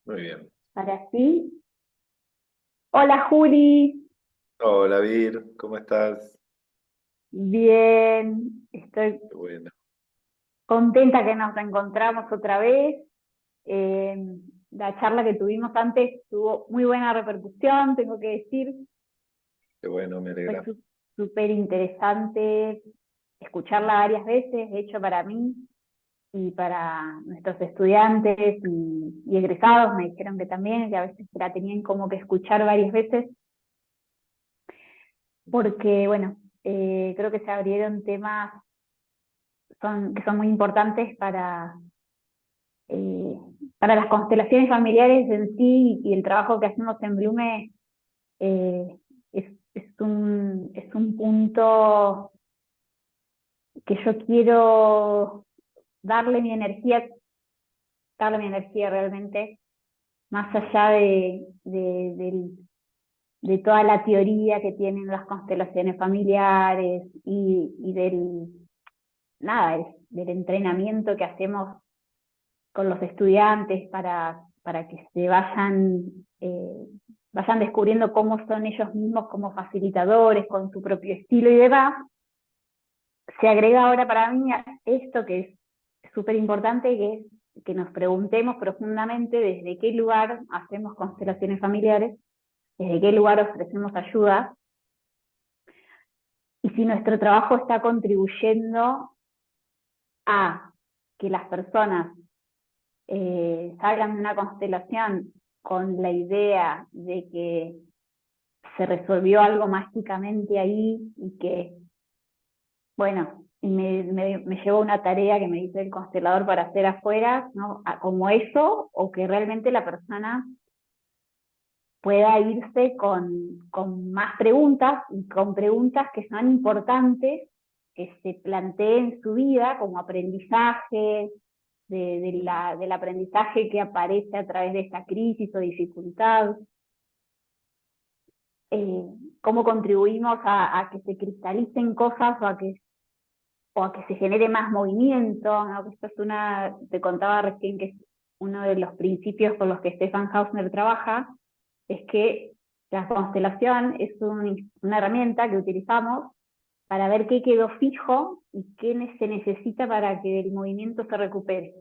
Muy bien. Para sí. Hola Juli, Hola, Vir, ¿cómo estás? bien, estoy Qué bueno. contenta que nos reencontramos otra vez. Eh, la charla que tuvimos antes tuvo muy buena repercusión, tengo que decir, Qué bueno, me fue alegra. súper interesante escucharla varias veces, de hecho para mí y para nuestros estudiantes y egresados me dijeron que también, que a veces la tenían como que escuchar varias veces, porque bueno, creo que se abrieron temas que son muy importantes eh, para las constelaciones familiares en sí y el trabajo que hacemos en Blume eh, es un punto que yo quiero darle mi energía, darle mi energía realmente, más allá de toda la teoría que tienen las constelaciones familiares y nada, del entrenamiento que hacemos con los estudiantes para que se vayan descubriendo cómo son ellos mismos como facilitadores, con su propio estilo y demás, se agrega ahora para mí esto que es súper importante, que es que nos preguntemos profundamente desde qué lugar hacemos constelaciones familiares, desde qué lugar ofrecemos ayuda, y si nuestro trabajo está contribuyendo a que las personas salgan de una constelación con la idea de que se resolvió algo mágicamente ahí y que, bueno, me llevó una tarea que me dice el constelador para hacer afuera, ¿no? Como eso, o que realmente la persona pueda irse con más preguntas y con preguntas que son importantes, que se planteen en su vida como aprendizaje, del aprendizaje que aparece a través de esta crisis o dificultad, eh, cómo contribuimos a que se cristalicen cosas o a que se genere más movimiento, ¿no? Esto es te contaba recién que es uno de los principios por los que Stefan Hausner trabaja, es que la constelación es una herramienta que utilizamos para ver qué quedó fijo y qué se necesita para que el movimiento se recupere.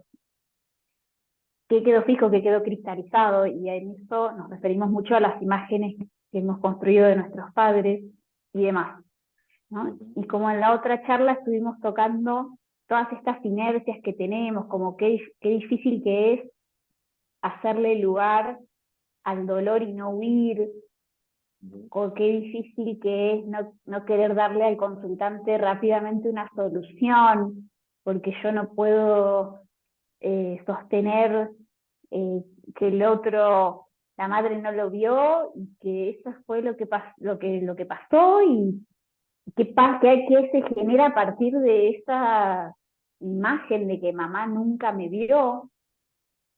Qué quedó fijo, qué quedó cristalizado, y en eso nos referimos mucho a las imágenes que hemos construido de nuestros padres y demás, ¿no? Ujú. Y como en la otra charla estuvimos tocando todas estas inercias que tenemos, como qué difícil que es hacerle lugar al dolor y no huir, Ujú. o qué difícil que es no querer darle al consultante rápidamente una solución, porque yo no puedo sostener eh, que el otro, la madre no lo vio y que eso fue lo que pasó y qué se genera a partir de esa imagen de que mamá nunca me vio,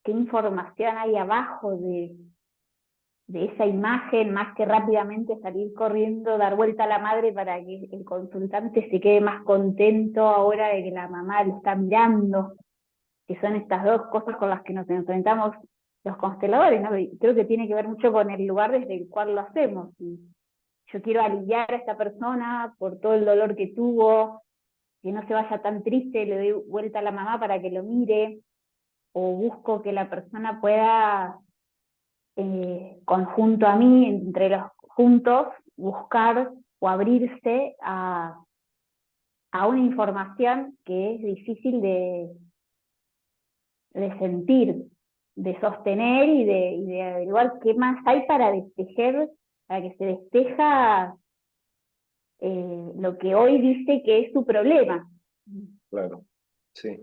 qué información hay abajo de esa imagen, más que rápidamente salir corriendo, dar vuelta a la madre para que el consultante se quede más contento ahora de que la mamá lo está mirando, que son estas dos cosas con las que nos enfrentamos los consteladores, ¿no? Y creo que tiene que ver mucho con el lugar desde el cual lo hacemos. Y yo quiero aliviar a esta persona por todo el dolor que tuvo, que no se vaya tan triste, le doy vuelta a la mamá para que lo mire, o busco que la persona pueda, conjunto a mí, entre los juntos, buscar o abrirse a una información que es difícil de sentir, de sostener y de averiguar qué más hay para destejer, para que se despeja lo que hoy dice que es su problema. Claro, sí.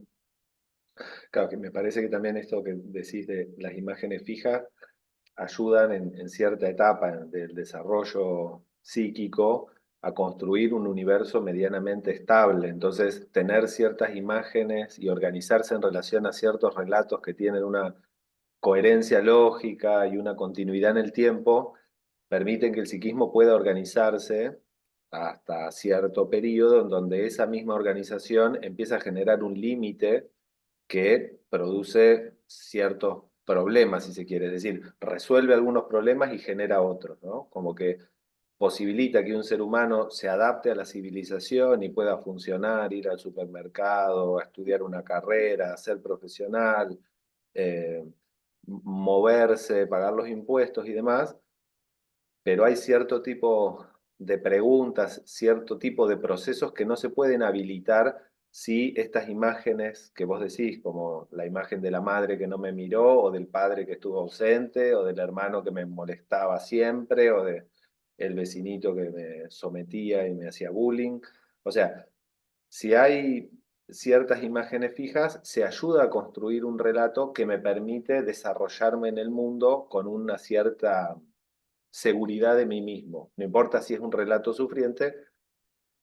Claro, que me parece que también esto que decís de las imágenes fijas ayudan en cierta etapa del desarrollo psíquico a construir un universo medianamente estable. Entonces, tener ciertas imágenes y organizarse en relación a ciertos relatos que tienen una coherencia lógica y una continuidad en el tiempo, permiten que el psiquismo pueda organizarse hasta cierto periodo en donde esa misma organización empieza a generar un límite que produce ciertos problema, si se quiere, es decir, resuelve algunos problemas y genera otros, ¿no? Como que posibilita que un ser humano se adapte a la civilización y pueda funcionar, ir al supermercado, a estudiar una carrera, ser profesional, eh, moverse, pagar los impuestos y demás, pero hay cierto tipo de preguntas, cierto tipo de procesos que no se pueden habilitar si estas imágenes que vos decís, como la imagen de la madre que no me miró, o del padre que estuvo ausente, o del hermano que me molestaba siempre, o de el vecinito que me sometía y me hacía bullying. O sea, si hay ciertas imágenes fijas, se ayuda a construir un relato que me permite desarrollarme en el mundo con una cierta seguridad de mí mismo. No importa si es un relato sufriente,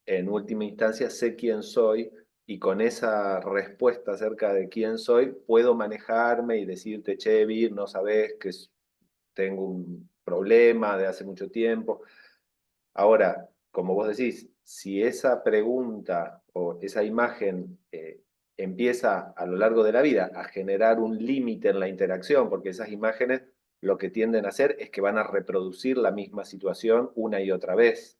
en última instancia sé quién soy y con esa respuesta acerca de quién soy puedo manejarme y decirte, che, Vir, no sabes que tengo un problema de hace mucho tiempo. Ahora, como vos decís, si esa pregunta o esa imagen empieza a lo largo de la vida a generar un límite en la interacción, porque esas imágenes lo que tienden a hacer es que van a reproducir la misma situación una y otra vez,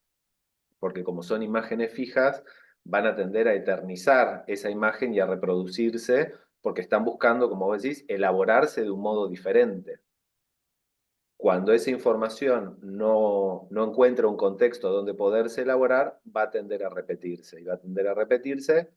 porque como son imágenes fijas, van a tender a eternizar esa imagen y a reproducirse, porque están buscando, como vos decís, elaborarse de un modo diferente. Cuando esa información no encuentra un contexto donde poderse elaborar, va a tender a repetirse y va a tender a repetirse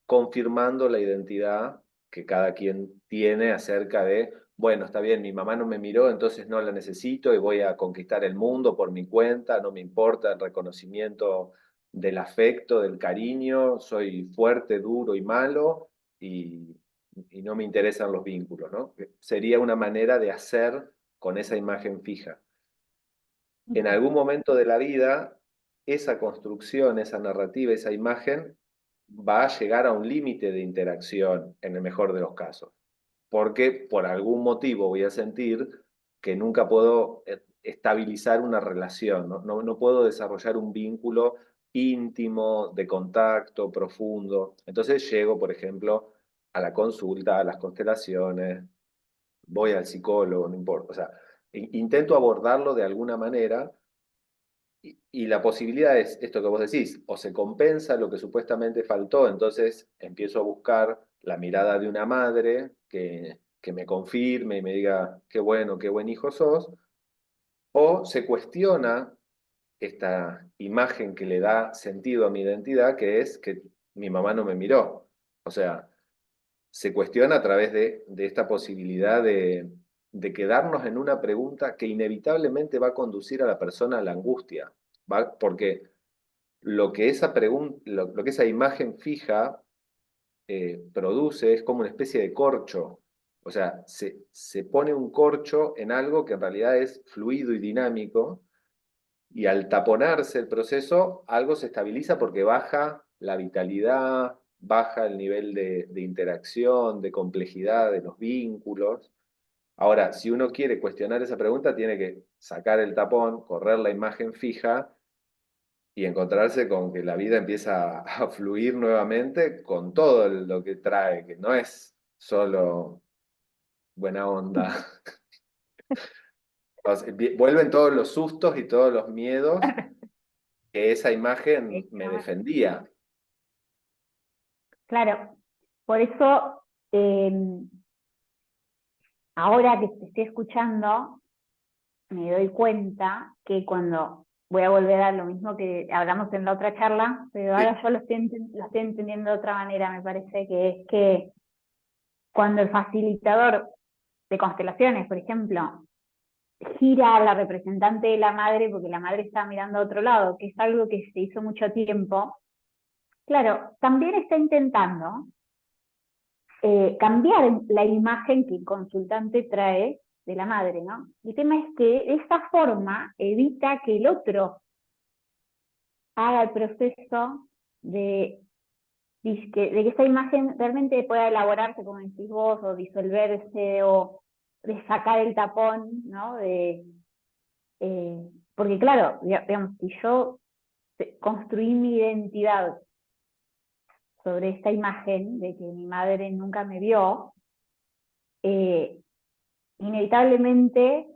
confirmando la identidad que cada quien tiene acerca de, bueno, está bien, mi mamá no me miró, entonces no la necesito y voy a conquistar el mundo por mi cuenta, no me importa el reconocimiento del afecto, del cariño, soy fuerte, duro y malo y no me interesan los vínculos, ¿no? Sería una manera de hacer con esa imagen fija. En algún momento de la vida, esa construcción, esa narrativa, esa imagen va a llegar a un límite de interacción, en el mejor de los casos, porque por algún motivo voy a sentir que nunca puedo estabilizar una relación, no puedo desarrollar un vínculo íntimo, de contacto, profundo. Entonces llego, por ejemplo, a la consulta, a las constelaciones, voy al psicólogo, no importa. O sea, intento abordarlo de alguna manera y la posibilidad es esto que vos decís, o se compensa lo que supuestamente faltó, entonces empiezo a buscar la mirada de una madre que me confirme y me diga, qué bueno, qué buen hijo sos, o se cuestiona esta imagen que le da sentido a mi identidad, que es que mi mamá no me miró. O sea, se cuestiona a través de esta posibilidad de quedarnos en una pregunta que inevitablemente va a conducir a la persona a la angustia, ¿va? Porque lo que esa pregunta, lo que esa imagen fija produce es como una especie de corcho. O sea, se pone un corcho en algo que en realidad es fluido y dinámico, y al taponarse el proceso, algo se estabiliza porque baja la vitalidad, baja el nivel de interacción, de complejidad de los vínculos. Ahora, si uno quiere cuestionar esa pregunta, tiene que sacar el tapón, correr la imagen fija y encontrarse con que la vida empieza a fluir nuevamente con todo lo que trae, que no es solo buena onda. O sea, vuelven todos los sustos y todos los miedos que esa imagen me defendía. Claro, por eso ahora que te estoy escuchando, me doy cuenta que cuando voy a volver a lo mismo que hablamos en la otra charla, pero Sí, ahora yo lo estoy entendiendo de otra manera, me parece que es que cuando el facilitador de constelaciones, por ejemplo, gira a la representante de la madre porque la madre está mirando a otro lado, que es algo que se hizo mucho tiempo, claro, también está intentando cambiar la imagen que el consultante trae de la madre, ¿no? El tema es que de esa forma evita que el otro haga el proceso de que esa imagen realmente pueda elaborarse, como decís vos, o disolverse, o de sacar el tapón, ¿no? Porque claro, digamos, si yo construí mi identidad sobre esta imagen de que mi madre nunca me vio, eh, inevitablemente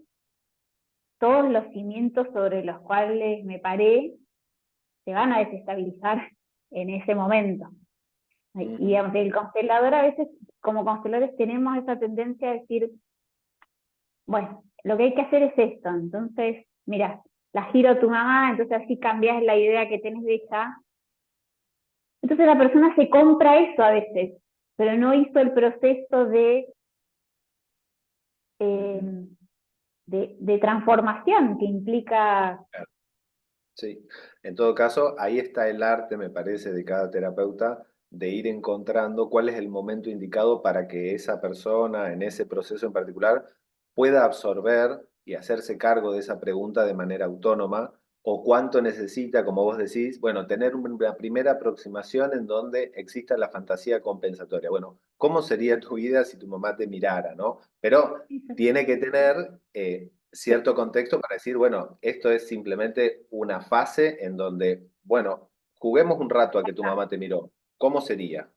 todos los cimientos sobre los cuales me paré se van a desestabilizar en ese momento. Y digamos, el constelador a veces, como consteladores, tenemos esa tendencia a decir, bueno, lo que hay que hacer es esto, entonces, mira, la giro a tu mamá, entonces así cambias la idea que tenés de ella. Entonces la persona se compra eso a veces, pero no hizo el proceso eh, de transformación que implica. Sí, en todo caso, ahí está el arte, me parece, de cada terapeuta, de ir encontrando cuál es el momento indicado para que esa persona, en ese proceso en particular, pueda absorber y hacerse cargo de esa pregunta de manera autónoma, o cuánto necesita, como vos decís, bueno, tener una primera aproximación en donde exista la fantasía compensatoria. Bueno, ¿cómo sería tu vida si tu mamá te mirara, no? Pero tiene que tener cierto contexto para decir, bueno, esto es simplemente una fase en donde, bueno, juguemos un rato a que tu mamá te miró. ¿Cómo sería?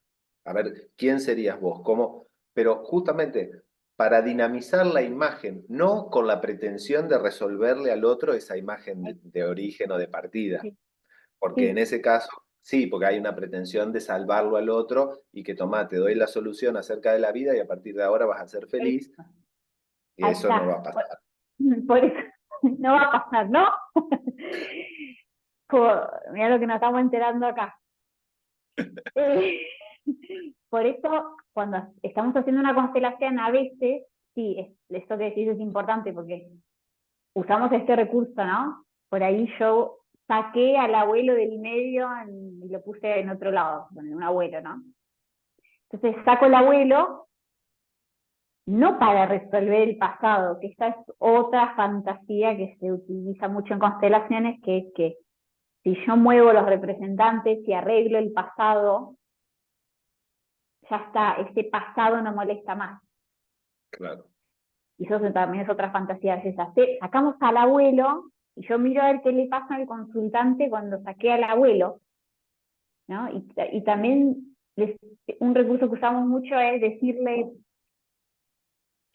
A ver, ¿quién serías vos? ¿Cómo? Pero justamente para dinamizar la imagen, no con la pretensión de resolverle al otro esa imagen de origen o de partida, Sí, porque en sí, ese caso, sí, porque hay una pretensión de salvarlo al otro y que tomá, te doy la solución acerca de la vida y a partir de ahora vas a ser feliz eso, y ahí eso no va a está. pasar. Por eso no va a pasar, ¿no? Como, mira lo que nos estamos enterando acá. Eh, por eso, cuando estamos haciendo una constelación, a veces, sí, esto que decís es importante porque usamos este recurso, ¿no? Por ahí yo saqué al abuelo del medio y lo puse en otro lado, bueno, un abuelo, ¿no? Entonces saco el abuelo, no para resolver el pasado, que esta es otra fantasía que se utiliza mucho en constelaciones, que es que si yo muevo los representantes y arreglo el pasado, ya está, ese pasado no molesta más. Claro. Y eso también es otra fantasía. Sacamos al abuelo y yo miro a ver qué le pasa al consultante cuando saqué al abuelo, ¿no? Y también un recurso que usamos mucho es decirle,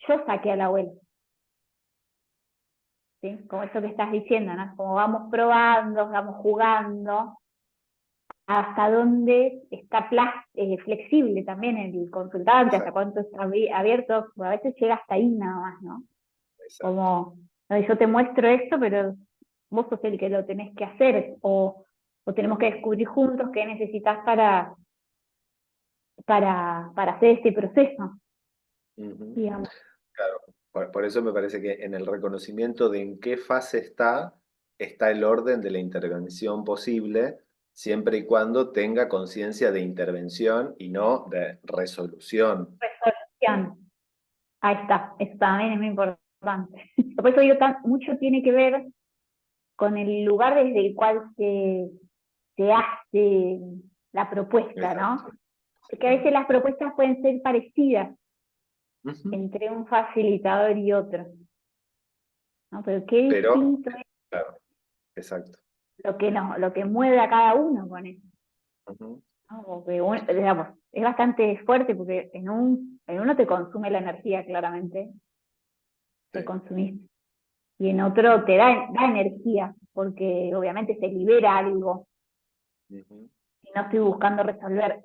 yo saqué al abuelo, ¿sí? Como eso que estás diciendo, ¿no? Como vamos probando, vamos jugando, hasta dónde está flexible también el consultante, hasta Exacto, cuánto está abierto, a veces llega hasta ahí nada más, ¿no? exacto. Como, no, yo te muestro esto, pero vos sos el que lo tenés que hacer, o tenemos que descubrir juntos qué necesitas para hacer este proceso, Ujú. digamos. Claro, por eso me parece que en el reconocimiento de en qué fase está el orden de la intervención posible, siempre y cuando tenga conciencia de intervención y no de resolución. Resolución. Ahí está, eso también es muy importante. Por eso digo, mucho tiene que ver con el lugar desde el cual se hace la propuesta, Exacto, ¿no? Porque a veces exactamente. las propuestas pueden ser parecidas Ujú. entre un facilitador y otro, ¿no? Pero qué Pero, distinto es claro, exacto. lo que mueve a cada uno con eso, Ujú. ¿no? Porque digamos, es bastante fuerte porque en uno te consume la energía claramente, te Sí. consumís, y en otro te da energía, porque obviamente se libera algo Ujú. y no estoy buscando resolver.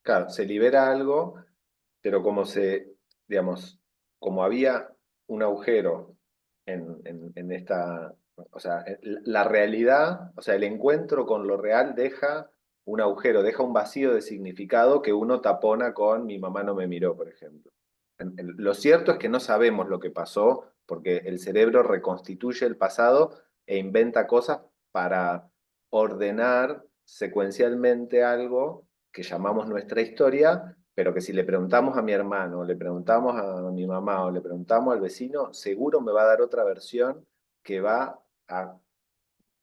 Claro, se libera algo, pero digamos, como había un agujero en esta, o sea, la realidad, o sea, el encuentro con lo real deja un agujero, deja un vacío de significado que uno tapona con mi mamá no me miró, por ejemplo. Lo cierto es que no sabemos lo que pasó porque el cerebro reconstituye el pasado e inventa cosas para ordenar secuencialmente algo que llamamos nuestra historia, pero que si le preguntamos a mi hermano, le preguntamos a mi mamá o le preguntamos al vecino, seguro me va a dar otra versión que va a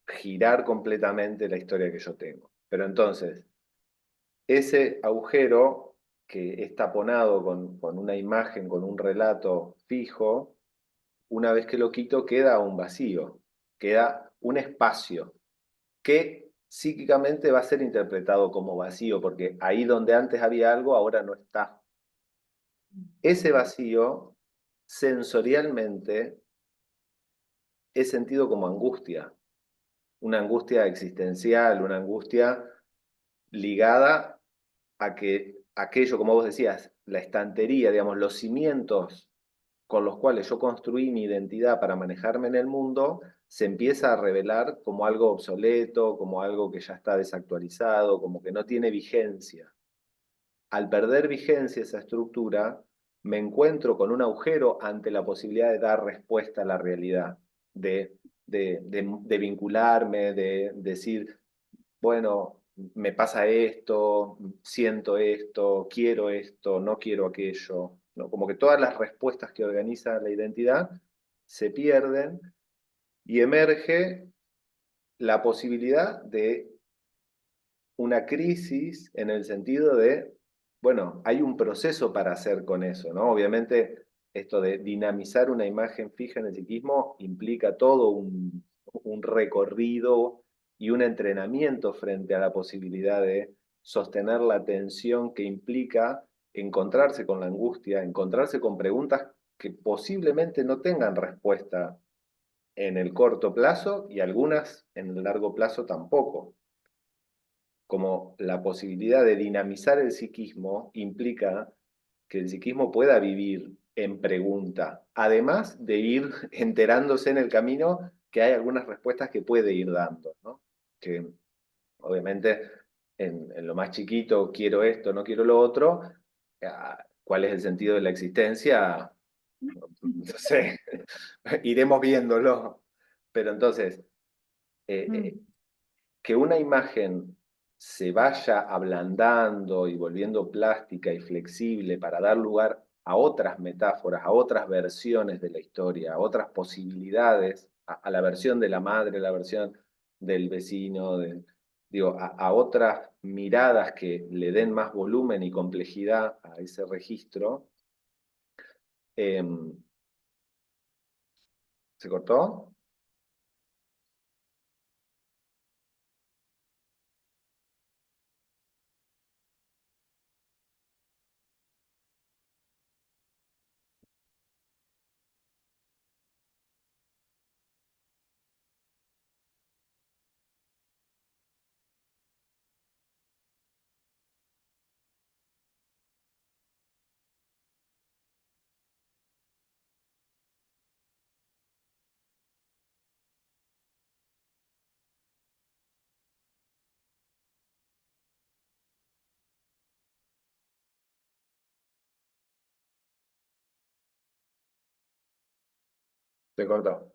girar completamente la historia que yo tengo. Pero entonces, ese agujero que es taponado con una imagen, con un relato fijo, una vez que lo quito queda un vacío, queda un espacio que psíquicamente va a ser interpretado como vacío, porque ahí donde antes había algo, ahora no está. Ese vacío, sensorialmente, es sentido como angustia, una angustia existencial, una angustia ligada a que aquello, como vos decías, la estantería, digamos, los cimientos con los cuales yo construí mi identidad para manejarme en el mundo, se empieza a revelar como algo obsoleto, como algo que ya está desactualizado, como que no tiene vigencia. Al perder vigencia esa estructura, me encuentro con un agujero ante la posibilidad de dar respuesta a la realidad, de vincularme, de decir, bueno, me pasa esto, siento esto, quiero esto, no quiero aquello, ¿no? Como que todas las respuestas que organiza la identidad se pierden y emerge la posibilidad de una crisis en el sentido de, bueno, hay un proceso para hacer con eso, ¿no? Obviamente, esto de dinamizar una imagen fija en el psiquismo implica todo un recorrido y un entrenamiento frente a la posibilidad de sostener la tensión que implica encontrarse con la angustia, encontrarse con preguntas que posiblemente no tengan respuesta en el corto plazo y algunas en el largo plazo tampoco. Como la posibilidad de dinamizar el psiquismo implica que el psiquismo pueda vivir en pregunta, además de ir enterándose en el camino que hay algunas respuestas que puede ir dando, ¿no? Que obviamente en lo más chiquito, quiero esto, no quiero lo otro, ¿cuál es el sentido de la existencia? No sé, iremos viéndolo. Pero entonces, eh, eh, Mm. que una imagen se vaya ablandando y volviendo plástica y flexible para dar lugar a otras metáforas, a otras versiones de la historia, a otras posibilidades, a la versión de la madre, a la versión del vecino, digo, a otras miradas que le den más volumen y complejidad a ese registro. Eh, ¿Se cortó? Se cortó.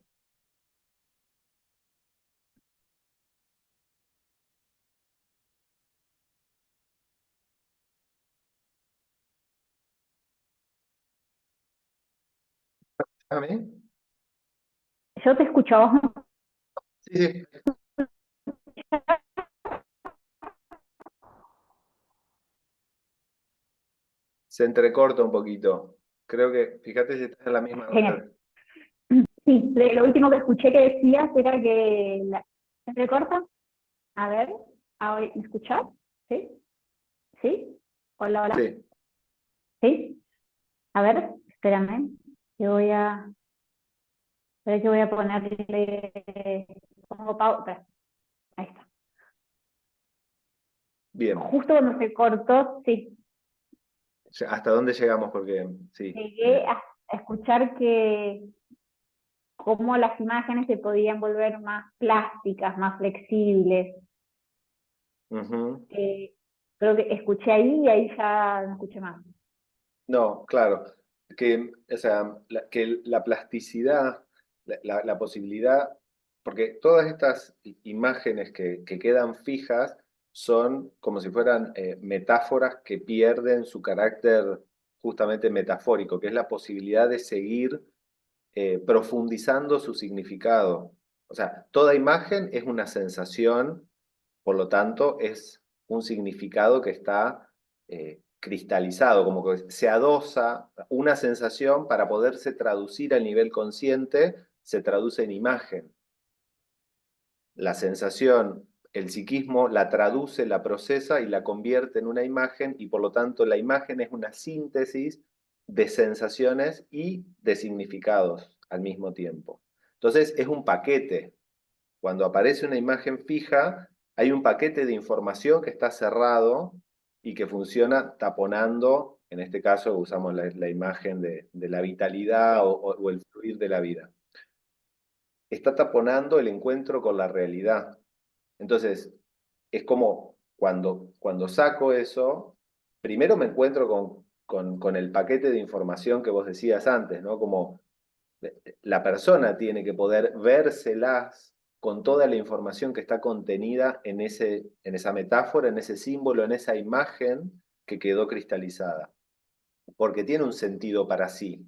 ¿A mí? Yo te escucho a vos. Sí, sí. Se entrecorta un poquito. Creo que, fíjate si estás en la misma Genial. red. Sí, lo último que escuché que decías era que ¿se recorta? A ver, ahora, ¿me escuchás? ¿Sí? ¿Sí? Hola, hola. Sí, ¿Sí? A ver, espérame. Yo voy a, espera que voy a ponerle, pongo pausa. Ahí está. bien. Justo cuando se cortó, sí, ¿Hasta dónde llegamos? Porque, sí. llegué a escuchar que cómo las imágenes se podían volver más plásticas, más flexibles. Ujú. Creo que escuché ahí y ahí ya no escuché más. No, claro. Que, o sea, que la plasticidad, la posibilidad, porque todas estas imágenes que quedan fijas son como si fueran metáforas que pierden su carácter justamente metafórico, que es la posibilidad de seguir profundizando su significado. O sea, toda imagen es una sensación, por lo tanto, es un significado que está cristalizado, como que se adosa una sensación para poderse traducir al nivel consciente, se traduce en imagen. La sensación, el psiquismo la traduce, la procesa y la convierte en una imagen y por lo tanto la imagen es una síntesis de sensaciones y de significados al mismo tiempo. Entonces es un paquete. Cuando aparece una imagen fija, hay un paquete de información que está cerrado y que funciona taponando, en este caso usamos la imagen de la vitalidad o el fluir de la vida. Está taponando el encuentro con la realidad. Entonces, es como cuando saco eso, primero me encuentro con el paquete de información que vos decías antes, ¿no? Como la persona tiene que poder vérselas con toda la información que está contenida en esa metáfora, en ese símbolo, en esa imagen que quedó cristalizada. Porque tiene un sentido para sí.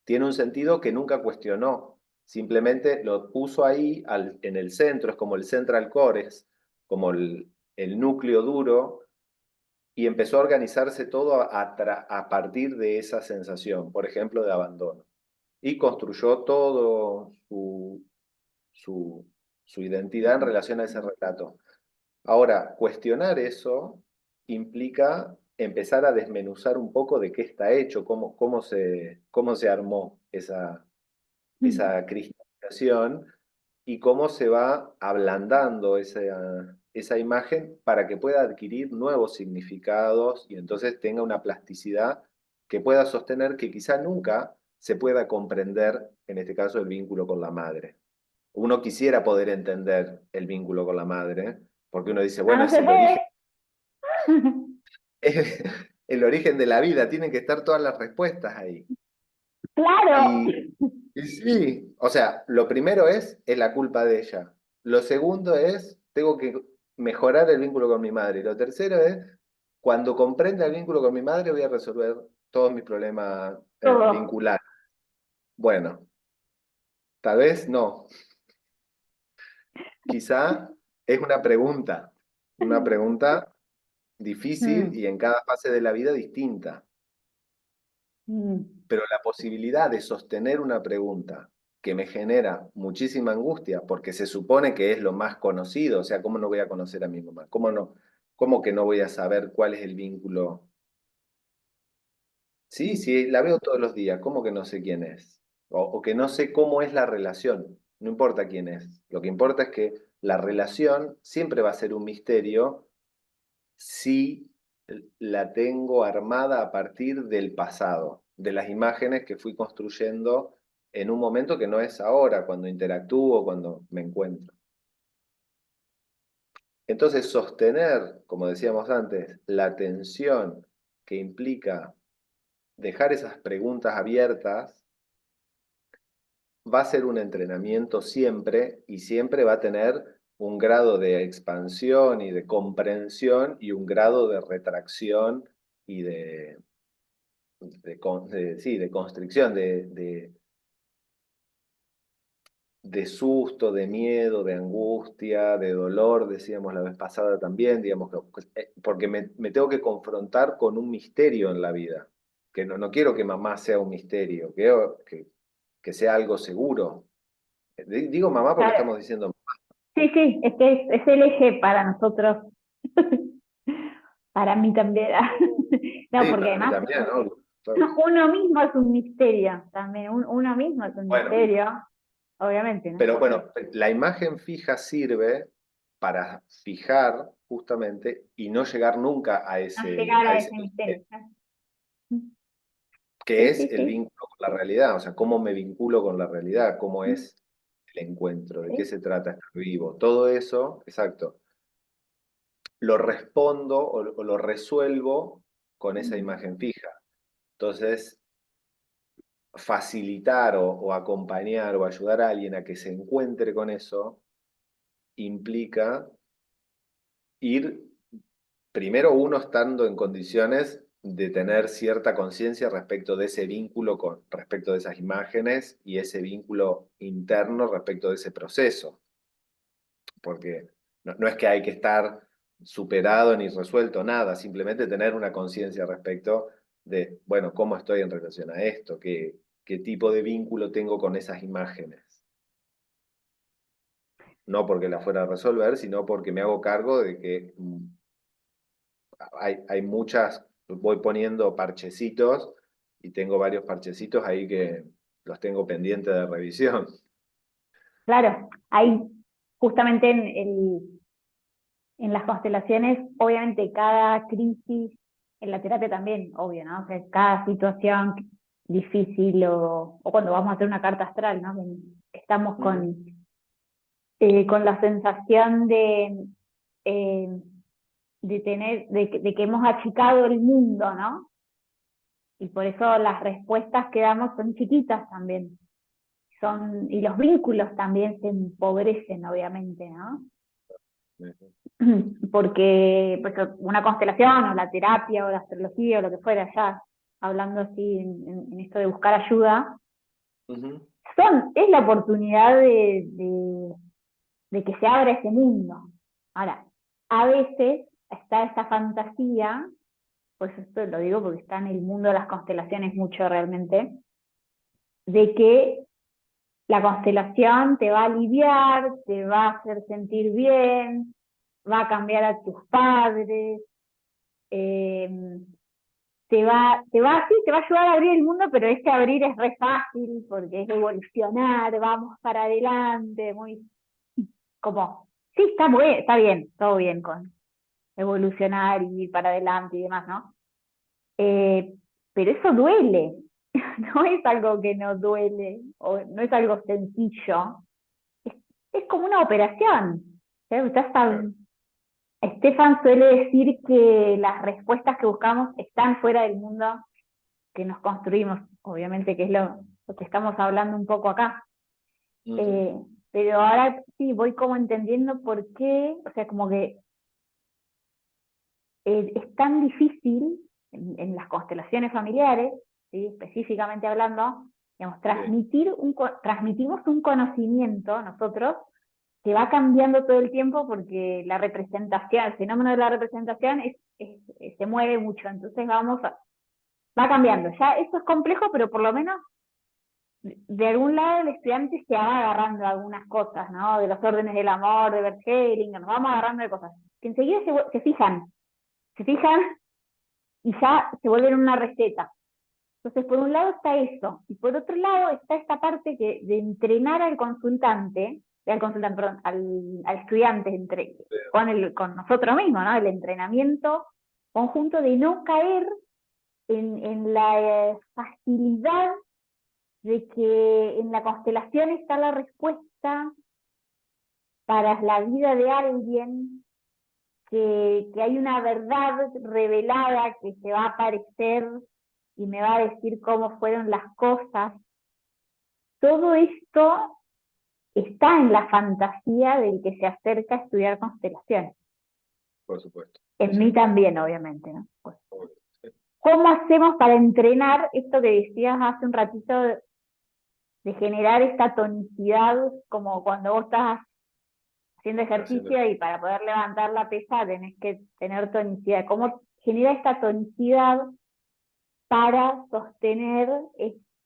Tiene un sentido que nunca cuestionó. Simplemente lo puso ahí en el centro, es como el central core, es como el núcleo duro, y empezó a organizarse todo a partir de esa sensación, por ejemplo, de abandono. Y construyó todo su, su identidad en relación a ese relato. Ahora, cuestionar eso implica empezar a desmenuzar un poco de qué está hecho, cómo se armó esa cristalización y cómo se va ablandando esa imagen para que pueda adquirir nuevos significados y entonces tenga una plasticidad que pueda sostener que quizá nunca se pueda comprender, en este caso, el vínculo con la madre. Uno quisiera poder entender el vínculo con la madre, porque uno dice, Ah, bueno, no es se puede. el origen de la vida, tienen que estar todas las respuestas ahí. Claro. Y sí, o sea, lo primero es la culpa de ella. Lo segundo es, tengo que mejorar el vínculo con mi madre. Y lo tercero es, cuando comprenda el vínculo con mi madre, voy a resolver todos mis problemas Todo. vinculares. Bueno, tal vez no. Quizá es una pregunta difícil Mm, y en cada fase de la vida distinta. mm. Pero la posibilidad de sostener una pregunta que me genera muchísima angustia, porque se supone que es lo más conocido, o sea, ¿cómo no voy a conocer a mi mamá? ¿Cómo no? ¿Cómo que no voy a saber cuál es el vínculo? Sí, sí, la veo todos los días, ¿cómo que no sé quién es? O que no sé cómo es la relación, no importa quién es. Lo que importa es que la relación siempre va a ser un misterio si la tengo armada a partir del pasado, de las imágenes que fui construyendo en un momento que no es ahora, cuando interactúo, cuando me encuentro. Entonces, sostener, como decíamos antes, la atención que implica dejar esas preguntas abiertas, va a ser un entrenamiento siempre y siempre va a tener un grado de expansión y de comprensión y un grado de retracción y sí, de constricción, de susto, de miedo, de angustia, de dolor, decíamos la vez pasada también, digamos, porque me tengo que confrontar con un misterio en la vida, que no quiero que mamá sea un misterio, quiero que sea algo seguro. Digo mamá porque Claro. estamos diciendo, Sí, sí, es que es el eje para nosotros, para mí también. No, sí, porque para mí además también, ¿no? Claro. uno mismo es un misterio también, uno mismo es un Bueno, misterio, obviamente, ¿no? pero bueno, la imagen fija sirve para fijar justamente y no llegar nunca a No ese, llegar a a ese ese límite, misterio. que Sí, es sí, el sí. vínculo con la realidad, o sea, cómo me vinculo con la realidad, cómo es el encuentro, de qué Sí. se trata estar vivo. Todo eso, exacto, lo respondo o lo resuelvo con esa imagen fija. Entonces, facilitar o acompañar o ayudar a alguien a que se encuentre con eso implica ir, primero uno estando en condiciones de tener cierta conciencia respecto de ese vínculo con respecto de esas imágenes y ese vínculo interno respecto de ese proceso, porque no es que hay que estar superado ni resuelto nada, simplemente tener una conciencia respecto de, bueno, cómo estoy en relación a esto, qué tipo de vínculo tengo con esas imágenes. No porque la fuera a resolver, sino porque me hago cargo de que hay muchas, voy poniendo parchecitos y tengo varios parchecitos ahí que los tengo pendientes de revisión. Claro, hay justamente en las constelaciones, obviamente cada crisis, en la terapia también, obvio, ¿no? O sea, cada situación difícil o cuando vamos a hacer una carta astral, ¿no? Estamos con la sensación eh, de que hemos achicado el mundo, ¿no? Y por eso las respuestas que damos son chiquitas también. Y los vínculos también se empobrecen, obviamente, ¿no? Porque pues, una constelación o la terapia o la astrología o lo que fuera, ya hablando así en esto de buscar ayuda, es la oportunidad de que se abra ese mundo. Ahora, a veces está esa fantasía, pues esto lo digo porque está en el mundo de las constelaciones mucho realmente, de que la constelación te va a aliviar, te va a hacer sentir bien, va a cambiar a tus padres, eh, sí, te va a ayudar a abrir el mundo, pero ese abrir es re fácil porque es evolucionar, vamos para adelante, muy como, sí, está bien, todo bien con evolucionar y ir para adelante y demás, ¿no? Pero eso duele, no es algo que no duele, o no es algo sencillo, es, es como una operación. ¿Sí? Stefan suele decir que las respuestas que buscamos están fuera del mundo que nos construimos, obviamente que es lo que estamos hablando un poco acá. Pero ahora sí, voy como entendiendo por qué, o sea, como que es tan difícil en las constelaciones familiares, ¿sí? Específicamente hablando, digamos, transmitimos un conocimiento nosotros que va cambiando todo el tiempo porque la representación, el fenómeno de la representación se mueve mucho, entonces va cambiando. Ya esto es complejo, pero por lo menos de algún lado el estudiante se va agarrando algunas cosas, ¿no? De los órdenes del amor, de Bert Hellinger, nos vamos agarrando de cosas que enseguida se fijan y ya se vuelven una receta. Entonces, por un lado está eso, y por otro lado está esta parte de entrenar al consultante, perdón, al estudiante con nosotros mismos, ¿no? El entrenamiento conjunto de no caer en la facilidad de que en la constelación está la respuesta para la vida de alguien, que hay una verdad revelada que se va a aparecer y me va a decir cómo fueron las cosas. Todo esto está en la fantasía del que se acerca a estudiar constelaciones. Por supuesto. En mí también, obviamente, ¿no? Pues, ¿cómo hacemos para entrenar esto que decías hace un ratito de generar esta tonicidad, como cuando vos estás haciendo ejercicio y para poder levantar la pesa tenés que tener tonicidad? ¿Cómo genera esta tonicidad para sostener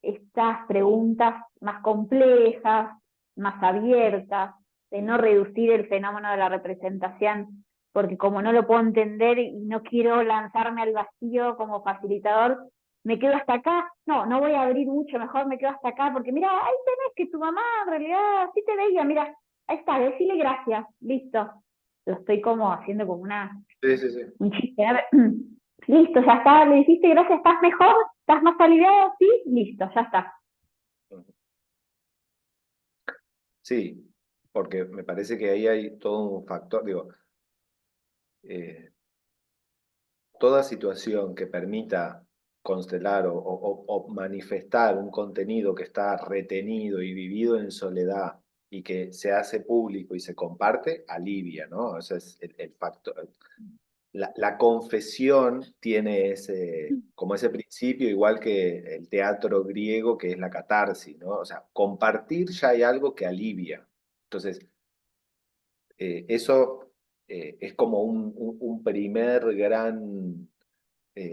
estas preguntas más complejas, más abiertas, de no reducir el fenómeno de la representación, porque como no lo puedo entender y no quiero lanzarme al vacío como facilitador, me quedo hasta acá, no voy a abrir mucho, mejor me quedo hasta acá, porque mira, ahí tenés que tu mamá en realidad sí te veía, mira, ahí está, decile gracias, listo. Lo estoy como haciendo como un chiste. Listo, ya está, le dijiste gracias, ¿estás mejor? ¿Estás más aliviado? Sí, listo, ya está. Sí, porque me parece que ahí hay todo un factor, digo, toda situación que permita constelar o manifestar un contenido que está retenido y vivido en soledad y que se hace público y se comparte, alivia, ¿no? Ese es el factor. La confesión tiene como ese principio, igual que el teatro griego, que es la catarsis, ¿no? O sea, compartir ya hay algo que alivia. Entonces, eso es como un primer gran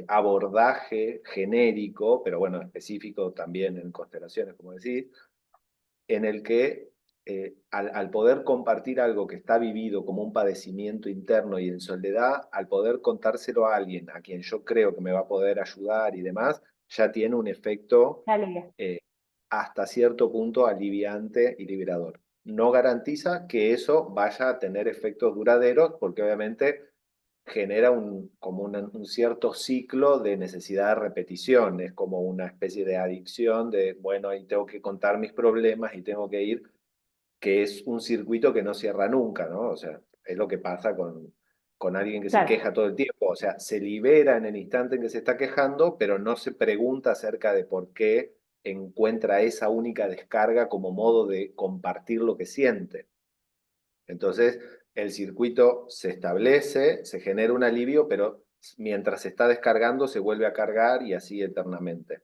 abordaje genérico, pero bueno, específico también en constelaciones, como decís, en el que al poder compartir algo que está vivido como un padecimiento interno y en soledad, al poder contárselo a alguien a quien yo creo que me va a poder ayudar y demás, ya tiene un efecto Dale. eh, hasta cierto punto aliviante y liberador. No garantiza que eso vaya a tener efectos duraderos, porque obviamente genera un cierto ciclo de necesidad de repetición, es como una especie de adicción de, bueno, ahí tengo que contar mis problemas y tengo que ir, que es un circuito que no cierra nunca, ¿no? O sea, es lo que pasa con alguien que se Claro, queja todo el tiempo, o sea, se libera en el instante en que se está quejando, pero no se pregunta acerca de por qué encuentra esa única descarga como modo de compartir lo que siente. Entonces, el circuito se establece, se genera un alivio, pero mientras se está descargando se vuelve a cargar y así eternamente.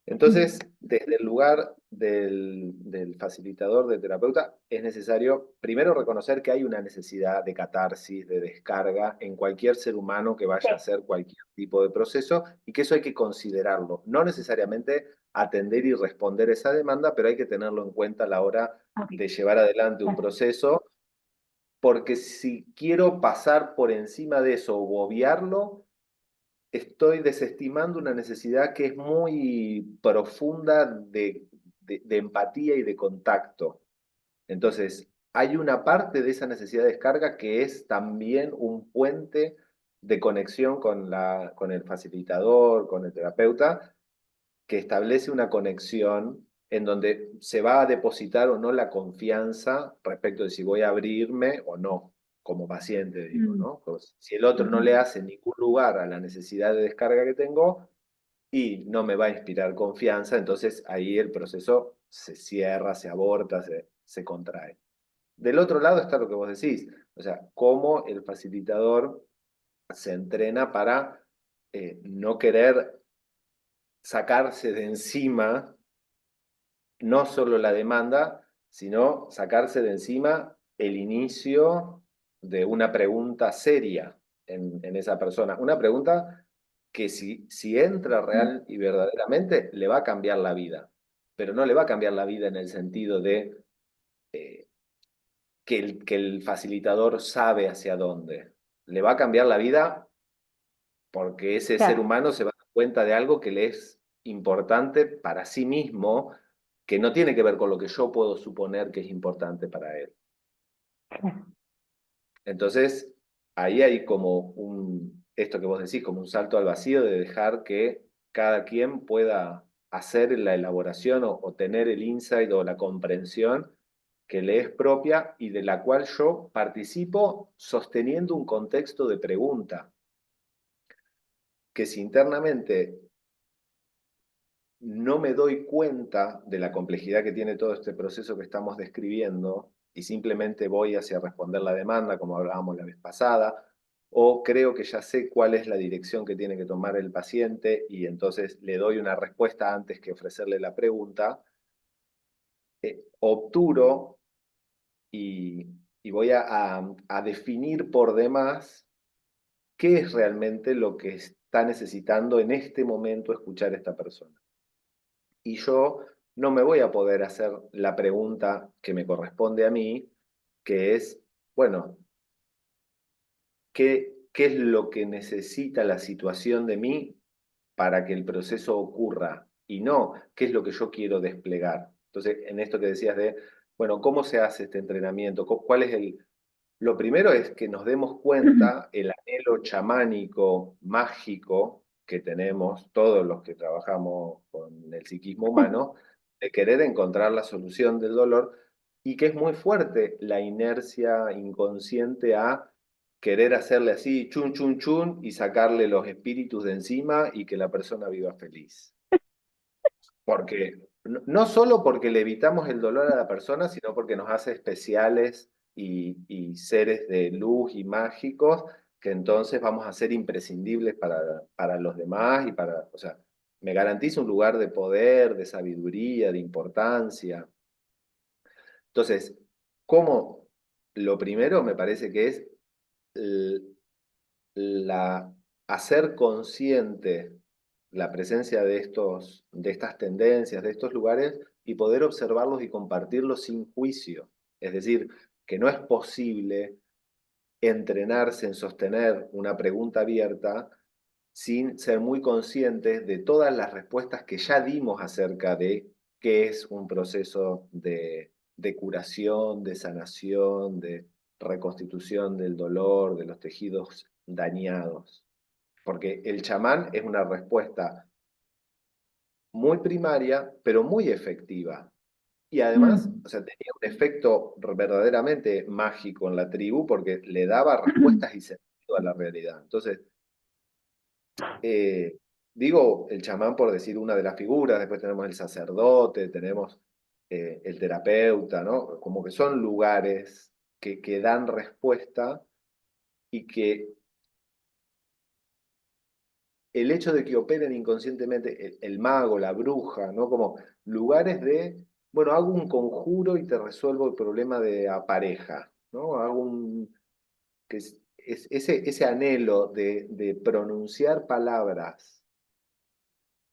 mm, Entonces, desde el lugar del facilitador, del terapeuta, es necesario primero reconocer que hay una necesidad de catarsis, de descarga en cualquier ser humano que sí, vaya a hacer cualquier tipo de proceso y que eso hay que considerarlo. No necesariamente atender y responder esa demanda, pero hay que tenerlo en cuenta a la hora ok, de llevar adelante un claro, proceso, porque si quiero pasar por encima de eso o obviarlo, estoy desestimando una necesidad que es muy profunda de empatía y de contacto. Entonces, hay una parte de esa necesidad de descarga que es también un puente de conexión con el facilitador, con el terapeuta, que establece una conexión en donde se va a depositar o no la confianza respecto de si voy a abrirme o no, como paciente, digo, mm, ¿no? Pues, si el otro no ujú, le hace ningún lugar a la necesidad de descarga que tengo y no me va a inspirar confianza, entonces ahí el proceso se cierra, se aborta, se contrae. Del otro lado está lo que vos decís, o sea, cómo el facilitador se entrena para no querer sacarse de encima no solo la demanda, sino sacarse de encima el inicio de una pregunta seria en esa persona. Una pregunta que si entra mm, real y verdaderamente le va a cambiar la vida, pero no le va a cambiar la vida en el sentido de eh, que el facilitador sabe hacia dónde. Le va a cambiar la vida porque ese ser claro, humano se va a dar cuenta de algo que le es importante para sí mismo, que no tiene que ver con lo que yo puedo suponer que es importante para él. claro, Entonces, ahí hay como esto que vos decís, como un salto al vacío de dejar que cada quien pueda hacer la elaboración o tener el insight o la comprensión que le es propia y de la cual yo participo sosteniendo un contexto de pregunta, que si internamente no me doy cuenta de la complejidad que tiene todo este proceso que estamos describiendo y simplemente voy hacia responder la demanda, como hablábamos la vez pasada, o creo que ya sé cuál es la dirección que tiene que tomar el paciente y entonces le doy una respuesta antes que ofrecerle la pregunta, obturo y, y voy a definir por demás qué es realmente lo que está necesitando en este momento escuchar esta persona. Y yo no me voy a poder hacer la pregunta que me corresponde a mí, que es, bueno, ¿qué es lo que necesita la situación de mí para que el proceso ocurra? Y no, ¿qué es lo que yo quiero desplegar? Entonces, en esto que decías de, bueno, ¿cómo se hace este entrenamiento? ¿Cuál es el...? Lo primero es que nos demos cuenta el anhelo chamánico, mágico que tenemos todos los que trabajamos con el psiquismo humano, de querer encontrar la solución del dolor y que es muy fuerte la inercia inconsciente a querer hacerle así, chun, chun, chun, y sacarle los espíritus de encima y que la persona viva feliz. Porque no solo porque le evitamos el dolor a la persona, sino porque nos hace especiales y seres de luz y mágicos, que entonces vamos a ser imprescindibles para los demás y para, o sea, me garantiza un lugar de poder, de sabiduría, de importancia. Entonces, ¿cómo? Lo primero me parece que es la, hacer consciente la presencia de estas tendencias, de estos lugares, y poder observarlos y compartirlos sin juicio. Es decir, que no es posible entrenarse en sostener una pregunta abierta sin ser muy conscientes de todas las respuestas que ya dimos acerca de qué es un proceso de curación, de sanación, de reconstitución del dolor, de los tejidos dañados. Porque el chamán es una respuesta muy primaria, pero muy efectiva. Y además, Mm. o sea, tenía un efecto verdaderamente mágico en la tribu porque le daba respuestas y sentido a la realidad. Entonces, eh, digo el chamán por decir una de las figuras, después tenemos el sacerdote, tenemos el terapeuta, ¿no? Como que son lugares que dan respuesta y que el hecho de que operen inconscientemente el mago, la bruja, ¿no? Como lugares de, bueno, hago un conjuro y te resuelvo el problema de la pareja, ¿no? Hago un, que es ese anhelo de pronunciar palabras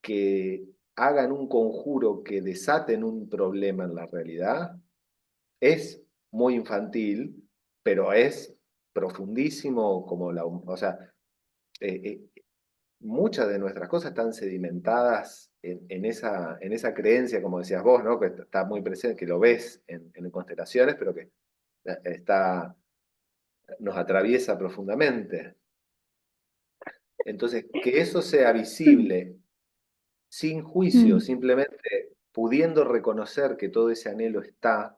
que hagan un conjuro que desaten un problema en la realidad, es muy infantil, pero es profundísimo como o sea, muchas de nuestras cosas están sedimentadas en esa creencia, como decías vos, ¿no? Que está muy presente, que lo ves en constelaciones, pero que está, nos atraviesa profundamente. Entonces, que eso sea visible sin juicio, Mm. simplemente pudiendo reconocer que todo ese anhelo está,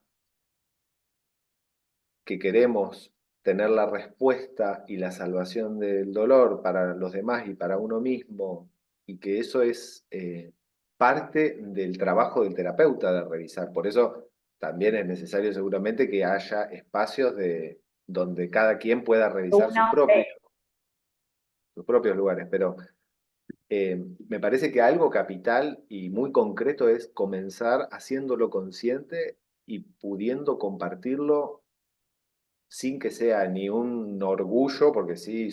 que queremos tener la respuesta y la salvación del dolor para los demás y para uno mismo, y que eso es parte del trabajo del terapeuta de revisar. Por eso también es necesario seguramente que haya espacios donde cada quien pueda revisar Uno, sus propios lugares, pero me parece que algo capital y muy concreto es comenzar haciéndolo consciente y pudiendo compartirlo sin que sea ni un orgullo, porque sí,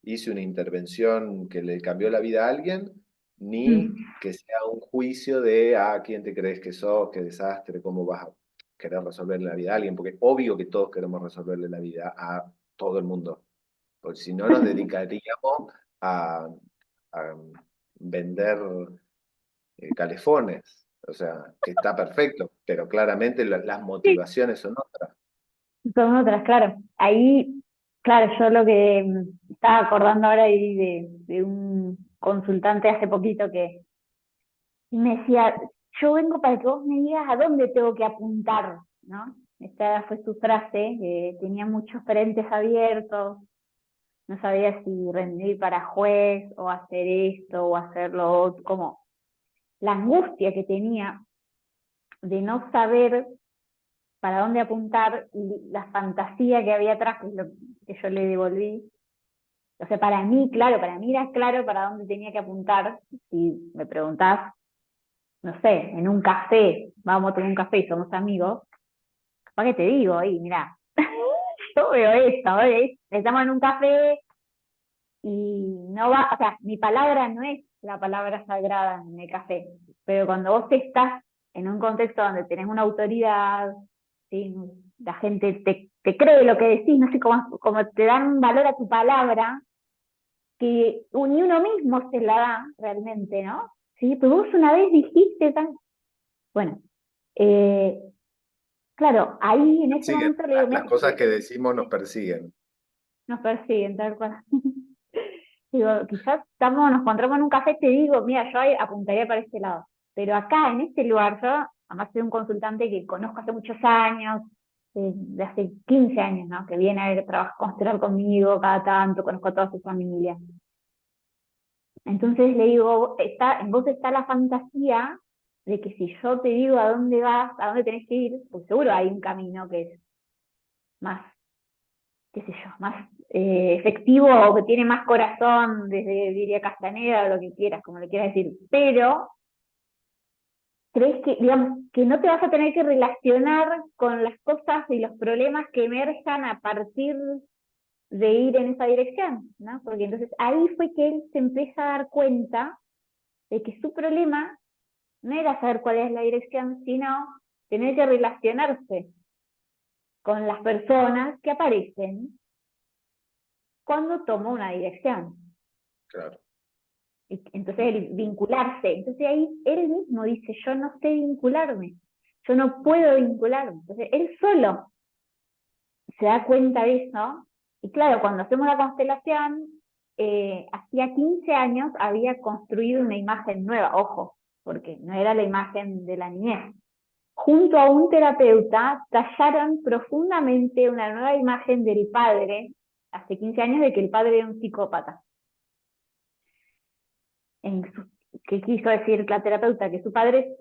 hice una intervención que le cambió la vida a alguien, mm, ni que sea un juicio de, ¿quién te crees que sos? Qué desastre, ¿cómo vas a querer resolverle la vida a alguien? Porque obvio que todos queremos resolverle la vida a todo el mundo, porque si no nos dedicaríamos a vender calefones, o sea, que está perfecto, pero claramente las sí, motivaciones son otras. son otras, claro. Ahí, claro, yo lo que estaba acordando ahora ahí de un consultante hace poquito que me decía, yo vengo para que vos me digas a dónde tengo que apuntar, ¿no? Esta fue su frase, que tenía muchos frentes abiertos, no sabía si rendir para juez o hacer esto o hacer lo otro, como la angustia que tenía de no saber para dónde apuntar y la fantasía que había atrás, que es lo que yo le devolví. O sea, para mí, claro, para mí era claro para dónde tenía que apuntar. Si me preguntás, no sé, en un café, vamos a tomar un café y somos amigos, ¿para qué te digo? Ahí, mira, yo veo esto, ¿ves? Estamos en un café y no va, o sea, mi palabra no es la palabra sagrada en el café, pero cuando vos estás en un contexto donde tenés una autoridad, ¿sí? La gente te cree lo que decís, no sé, como te dan valor a tu palabra, que ni uno mismo se la da realmente, ¿no? Sí, pero vos una vez dijiste tan... Bueno, eh, claro, ahí en ese Siguen, momento le digo, las mira, cosas que decimos nos persiguen. nos persiguen, tal cual. Digo, quizás estamos, nos encontramos en un café, te digo, mira, yo ahí apuntaría para este lado. Pero acá, en este lugar, yo, además soy un consultante que conozco hace muchos años, de hace 15 años, ¿no? Que viene a trabajar constelar conmigo cada tanto, conozco a toda su familia. Entonces le digo, en vos está la fantasía de que si yo te digo a dónde vas, a dónde tenés que ir, pues seguro hay un camino que es más, qué sé yo, más efectivo o que tiene más corazón, desde, diría Castaneda, o lo que quieras, como le quieras decir, pero crees que, digamos, que no te vas a tener que relacionar con las cosas y los problemas que emerjan a partir de ir en esa dirección, ¿no? Porque entonces ahí fue que él se empieza a dar cuenta de que su problema no era saber cuál es la dirección, sino tener que relacionarse con las personas que aparecen cuando toma una dirección. Claro. Entonces el vincularse. Entonces ahí él mismo dice, yo no sé vincularme, yo no puedo vincularme. Entonces él solo se da cuenta de eso. Y claro, cuando hacemos la constelación, hacía 15 años había construido una imagen nueva, ojo, porque no era la imagen de la niñez. Junto a un terapeuta, tallaron profundamente una nueva imagen del padre, hace 15 años, de que el padre era un psicópata. ¿Qué quiso decir la terapeuta? Que su padre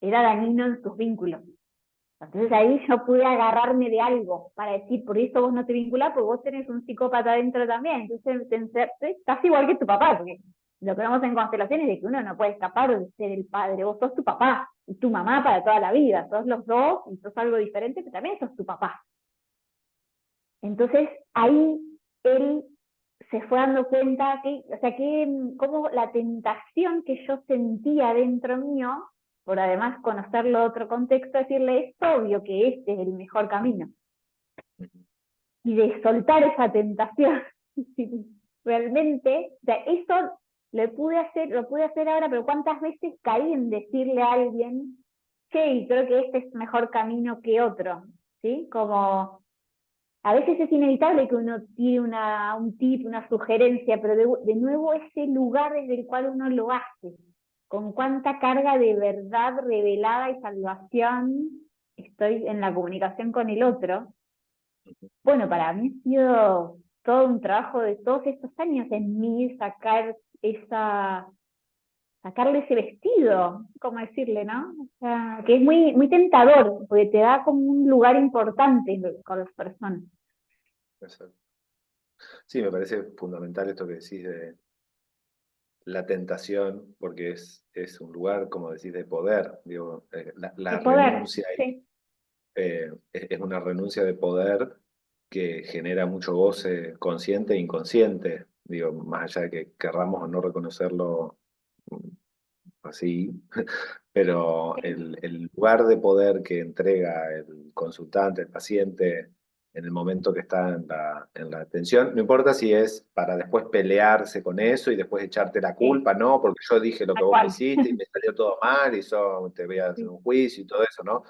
era dañino en sus vínculos. Entonces ahí yo pude agarrarme de algo para decir, por eso vos no te vinculás, porque vos tenés un psicópata dentro también. Entonces estás igual que tu papá, porque lo que vemos en constelaciones es de que uno no puede escapar de ser el padre. Vos sos tu papá y tu mamá para toda la vida. Sos los dos y sos algo diferente, pero también sos tu papá. Entonces ahí él se fue dando cuenta que, o sea, que como la tentación que yo sentía dentro mío, por además conocerlo otro contexto, decirle, es obvio que este es el mejor camino. Y de soltar esa tentación. Realmente, o sea, eso lo pude hacer ahora, pero ¿cuántas veces caí en decirle a alguien, che, creo que este es mejor camino que otro? ¿Sí? Como a veces es inevitable que uno tire un tip, una sugerencia, pero de nuevo ese lugar desde el cual uno lo hace, con cuánta carga de verdad revelada y salvación estoy en la comunicación con el otro. Bueno, para mí ha sido todo un trabajo de todos estos años en mí sacarle ese vestido, ¿cómo decirle, no? O sea, que es muy, muy tentador, porque te da como un lugar importante con las personas. Exacto. Sí, me parece fundamental esto que decís de la tentación, porque es un lugar, como decís, de poder. Digo, la De poder, renuncia sí. es una renuncia de poder que genera mucho goce consciente e inconsciente. Digo, más allá de que querramos o no reconocerlo así, pero el lugar de poder que entrega el consultante, el paciente, en el momento que está en la atención, no importa si es para después pelearse con eso y después echarte la Sí, culpa, no, porque yo dije lo que tal vos me cual. hiciste y me salió todo mal y yo te voy a hacer Sí. un juicio y todo eso, ¿no?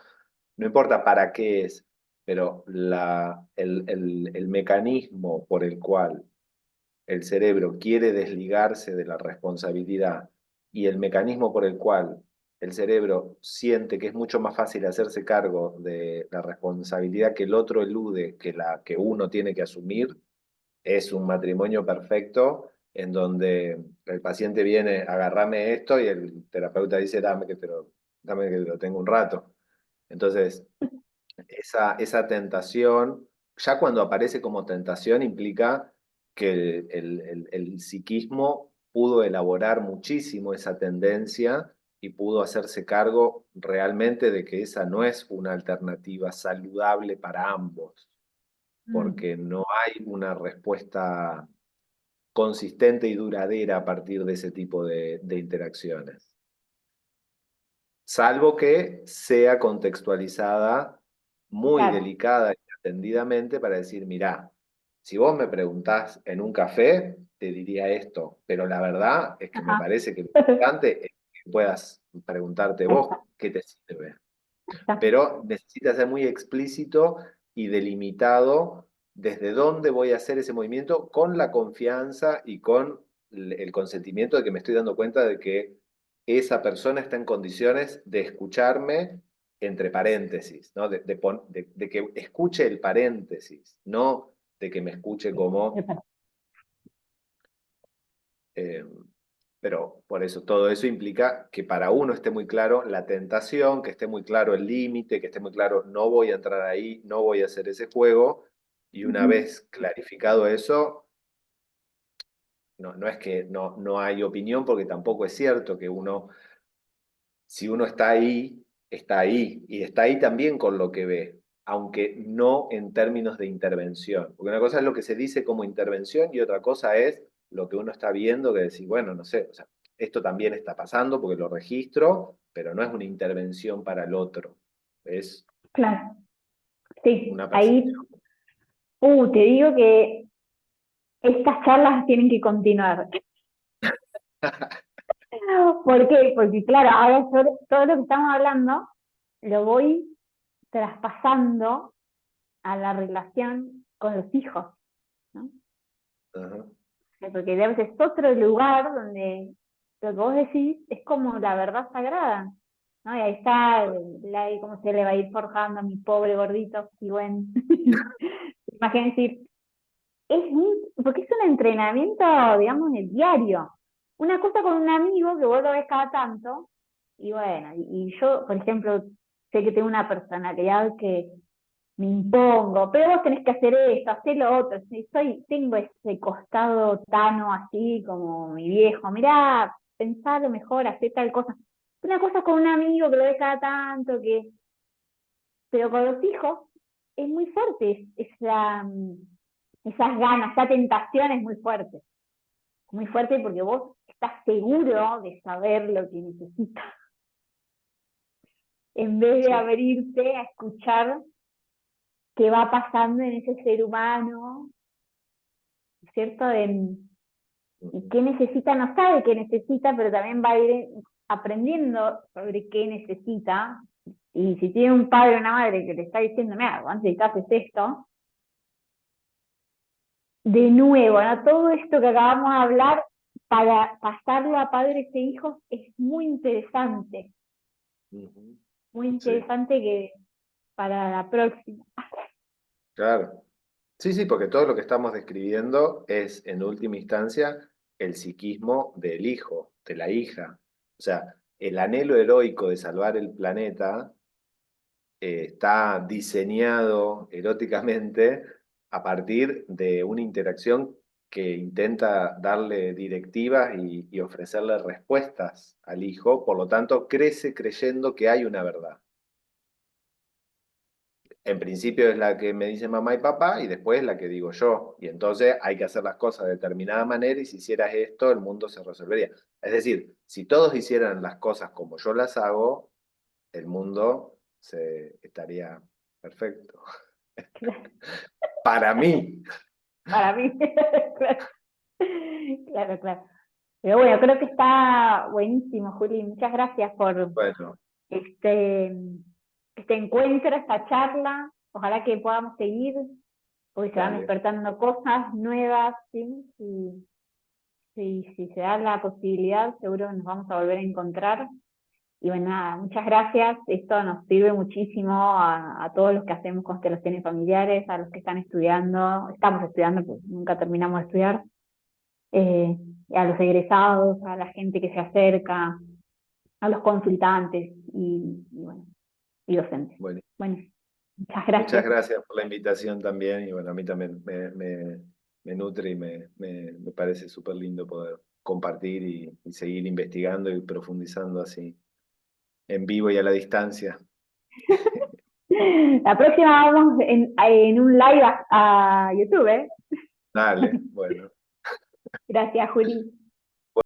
No importa para qué es, pero el mecanismo por el cual el cerebro quiere desligarse de la responsabilidad y el mecanismo por el cual el cerebro siente que es mucho más fácil hacerse cargo de la responsabilidad que el otro elude, que la que uno tiene que asumir, es un matrimonio perfecto en donde el paciente viene, agarrame esto y el terapeuta dice, dame que lo tengo un rato. Entonces, esa tentación, ya cuando aparece como tentación, implica que el psiquismo pudo elaborar muchísimo esa tendencia y pudo hacerse cargo realmente de que esa no es una alternativa saludable para ambos, Mm, porque no hay una respuesta consistente y duradera a partir de ese tipo de interacciones, salvo que sea contextualizada muy claro. delicada y atendidamente para decir, mirá, si vos me preguntás en un café, te diría esto, pero la verdad es que me Ajá. parece que lo importante es que puedas preguntarte Ahí vos está, qué te sirve. ahí está. Pero necesita ser muy explícito y delimitado desde dónde voy a hacer ese movimiento con la confianza y con el consentimiento de que me estoy dando cuenta de que esa persona está en condiciones de escucharme entre paréntesis, ¿no? De que escuche el paréntesis, no de que me escuche como... eh, pero por eso, todo eso implica que para uno esté muy claro la tentación, que esté muy claro el límite, que esté muy claro no voy a entrar ahí, no voy a hacer ese juego. Y una Ujú. vez clarificado eso, no es que no hay opinión, porque tampoco es cierto que uno, si uno está ahí, está ahí. Y está ahí también con lo que ve, aunque no en términos de intervención. Porque una cosa es lo que se dice como intervención y otra cosa es lo que uno está viendo, que decir, bueno, no sé, o sea, esto también está pasando porque lo registro, pero no es una intervención para el otro, es Claro, sí, una ahí, percepción. te digo que estas charlas tienen que continuar. ¿Por qué? Porque claro, ahora todo lo que estamos hablando lo voy traspasando a la relación con los hijos, ¿no? Ajá, Porque a veces es otro lugar donde lo que vos decís es como la verdad sagrada, ¿no? Y ahí está, cómo se le va a ir forjando a mi pobre gordito, y bueno, imagínense, porque es un entrenamiento, digamos, en diario. Una cosa con un amigo que vos lo ves cada tanto, y bueno, y yo, por ejemplo, sé que tengo una personalidad que me impongo, pero vos tenés que hacer esto, hacer lo otro. Tengo ese costado tano así como mi viejo, mirá, pensalo mejor, hacer tal cosa. Una cosa con un amigo que lo ves cada tanto, pero con los hijos es muy fuerte, esas ganas, esa tentación es muy fuerte porque vos estás seguro de saber lo que necesitas, en vez de sí. abrirte a escuchar qué va pasando en ese ser humano, ¿cierto? Y Ujú. qué necesita, no sabe qué necesita, pero también va a ir aprendiendo sobre qué necesita. Y si tiene un padre o una madre que le está diciendo, mira, antes de que haces esto, de nuevo, ¿no? Todo esto que acabamos de hablar, para pasarlo a padres e hijos, es Ujú. muy Sí, interesante que para la próxima. claro. Sí, sí, porque todo lo que estamos describiendo es, en última instancia, el psiquismo del hijo, de la hija. O sea, el anhelo heroico de salvar el planeta está diseñado eróticamente a partir de una interacción que intenta darle directivas y ofrecerle respuestas al hijo, por lo tanto crece creyendo que hay una verdad. En principio es la que me dicen mamá y papá y después la que digo yo. Y entonces hay que hacer las cosas de determinada manera y si hicieras esto, el mundo se resolvería. Es decir, si todos hicieran las cosas como yo las hago, el mundo estaría perfecto. Para mí. Para mí, claro, claro. Pero bueno, creo que está buenísimo, Juli. Muchas gracias por Bueno, este, este encuentro, esta charla. Ojalá que podamos seguir, porque se van dale. despertando cosas nuevas, ¿sí? Si se da la posibilidad, seguro que nos vamos a volver a encontrar. Y bueno, nada, muchas gracias. Esto nos sirve muchísimo a todos los que hacemos constelaciones familiares, a los que están estudiando, estamos estudiando, pues nunca terminamos de estudiar, eh, a los egresados, a la gente que se acerca, a los consultantes y bueno, y docentes. Bueno, Bueno, muchas muchas gracias. gracias por la invitación también y bueno, a mí también me nutre y me parece súper lindo poder compartir y seguir investigando y profundizando así en vivo y a la distancia. La próxima vamos en un live a YouTube, ¿eh? Dale, bueno. Gracias, Juli.